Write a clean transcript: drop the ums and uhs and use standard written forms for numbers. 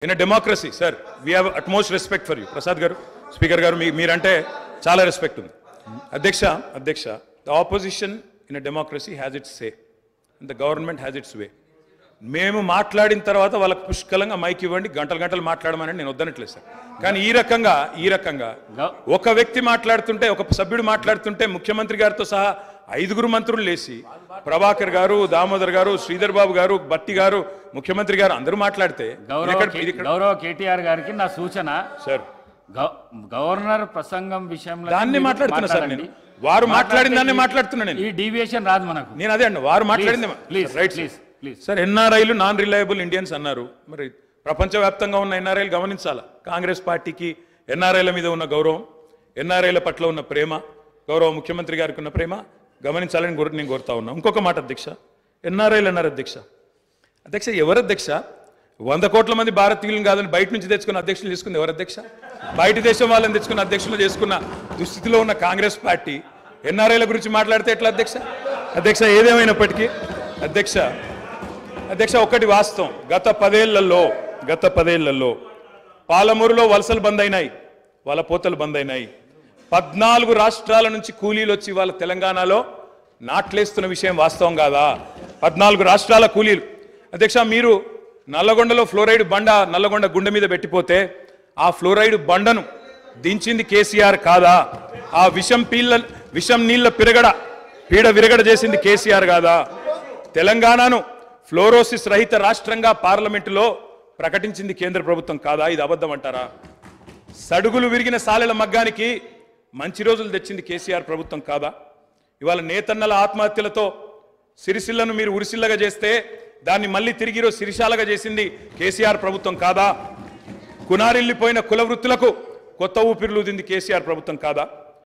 In a democracy, sir, we have utmost respect for you. Prasad Garu, Speaker Garu, meerante chala respect undi. Adhyaksha, the opposition in a democracy has its say, and the government has its way. మేము మాట్లాడిన తర్వాత వాళ్ళకి పుష్కలంగా mic ఇవ్వండి, గంటలు గంటలు మాట్లాడమని నేను వద్దనట్లేదు సార్. కానీ ఈ రకంగా ఒక వ్యక్తి మాట్లాడుతుంటే, ఒక సభ్యుడు మాట్లాడుతుంటే ముఖ్యమంత్రి గారితో సహా 5 మంత్రులు లేచి ప్రభాకర్ గారు, దామోదర్ గారు, శ్రీధర్ బాబు గారు, బట్టి గారు, ముఖ్యమంత్రి గారు అందరూ మాట్లాడితే గౌరవ కేటీఆర్ గారికి నా సూచన సార్, గవర్నర్ ప్రసంగం విషయంలో దాన్ని మాట్లాడుతున్నా సార్. నేను వారు మాట్లాడిన దాన్ని మాట్లాడుతున్నాను. ఈ డీవియేషన్ రాదు మనకు. నేను అదే అండి, వారు మాట్లాడింది రైట్ సార్. ఎన్ఆర్ఐలు నాన్ రిలయబుల్ ఇండియన్స్ అన్నారు. మరి ప్రపంచవ్యాప్తంగా ఉన్న ఎన్ఆర్ఐలు గమనించాలా. కాంగ్రెస్ పార్టీకి ఎన్ఆర్ఐల మీద ఉన్న గౌరవం, ఎన్ఆర్ఐల పట్ల ఉన్న ప్రేమ, గౌరవ ముఖ్యమంత్రి గారికి ఉన్న ప్రేమ గమనించాలని నేను కోరుతా ఉన్నా. ఇంకొక మాట అధ్యక్ష, ఎన్ఆర్ఐలు అన్నారు అధ్యక్ష. ఎవరు అధ్యక్ష? 100 కోట్ల మంది భారతీయులను కాదని బయట నుంచి తెచ్చుకున్న అధ్యక్షులు తీసుకుంది ఎవరు అధ్యక్ష? బయట దేశం వాళ్ళని తెచ్చుకున్న అధ్యక్షులు చేసుకున్న దుస్థితిలో ఉన్న కాంగ్రెస్ పార్టీ ఎన్ఆర్ఐల గురించి మాట్లాడితే ఎట్లా అధ్యక్ష? ఏదేమైనప్పటికీ అధ్యక్ష ఒకటి వాస్తవం, గత 10 ఏళ్లలో పాలమూరులో వలసలు బంద్ అయినాయి, వాళ్ళ పోతలు బంద్ అయినాయి. 14 రాష్ట్రాల నుంచి కూలీలు వచ్చి వాళ్ళ తెలంగాణలో నాట్లేస్తున్న విషయం వాస్తవం కాదా? 14 రాష్ట్రాల కూలీలు. అధ్యక్ష, మీరు నల్లగొండలో ఫ్లోరైడ్ బండ నల్లగొండ గుండె మీద పెట్టిపోతే ఆ ఫ్లోరైడ్ బండను దించింది కేసీఆర్ కాదా? ఆ విషం నీళ్ల పీడ విరగడ చేసింది కేసీఆర్ కాదా? తెలంగాణను ఫ్లోరోసిస్ రహిత రాష్ట్రంగా పార్లమెంటులో ప్రకటించింది కేంద్ర ప్రభుత్వం కాదా? ఇది అబద్ధం అంటారా? సడుగులు విరిగిన సాలెల మగ్గానికి మంచి రోజులు తెచ్చింది కేసీఆర్ ప్రభుత్వం కాదా? ఇవాళ నేతన్నల ఆత్మహత్యలతో సిరిసిల్లను మీరు ఉరిసిల్లగా చేస్తే దాన్ని మళ్ళీ తిరిగి సిరిశాలగా చేసింది కేసీఆర్ ప్రభుత్వం కాదా? కునారిల్లిపోయిన కుల వృత్తులకు కొత్త ఊపిరులు ఊదింది కేసీఆర్ ప్రభుత్వం కాదా?